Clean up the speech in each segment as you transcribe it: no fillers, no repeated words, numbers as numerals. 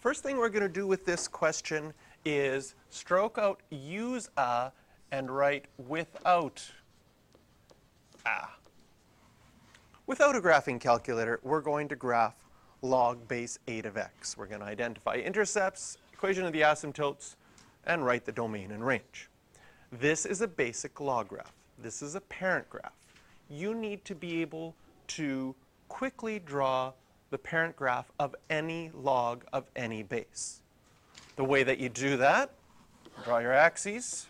First thing we're going to do with this question is stroke out use a and write without a. Without a graphing calculator, we're going to graph log base 8 of x. We're going to identify intercepts, equation of the asymptotes, and write the domain and range. This is a basic log graph. This is a parent graph. You need to be able to quickly draw the parent graph of any log of any base. The way that you do that, draw your axes,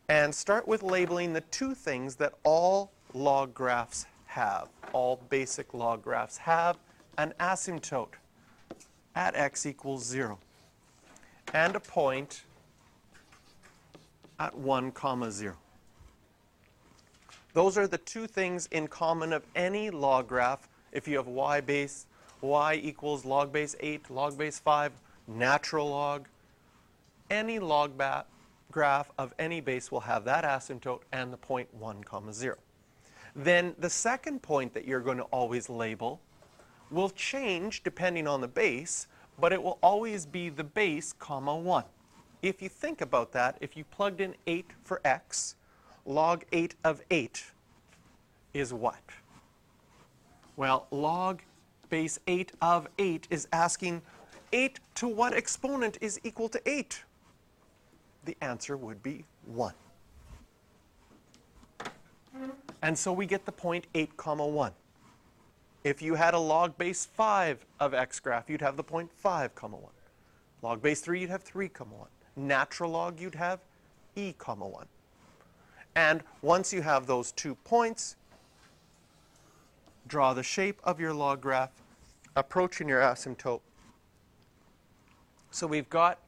and start with labeling the two things that all log graphs have. All basic log graphs have an asymptote at x equals 0 and a point at 1, 0. Those are the two things in common of any log graph. If you have y equals log base 8, log base 5, natural log, any log graph of any base will have that asymptote and the point 1, 0. Then the second point that you're going to always label will change depending on the base, but it will always be the base, 1. If you think about that, if you plugged in 8 for x, log 8 of 8 is what? Well, log base 8 of 8 is asking 8 to what exponent is equal to 8? The answer would be 1. And so we get the point 8, 1. If you had a log base 5 of x graph, you'd have the point 5, 1. Log base 3, you'd have 3, 1. Natural log, you'd have e, 1. And once you have those 2 points, draw the shape of your log graph approaching your asymptote. So we've got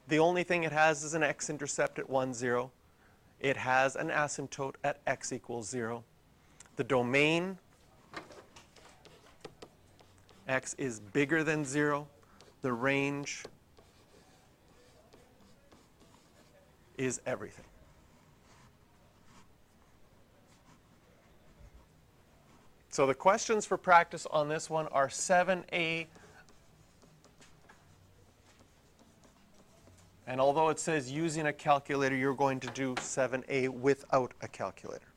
the only thing it has is an x-intercept at 1, 0. It has an asymptote at x equals 0. The domain, x is bigger than 0. The range is everything. So the questions for practice on this one are 7a. And although it says using a calculator, you're going to do 7a without a calculator.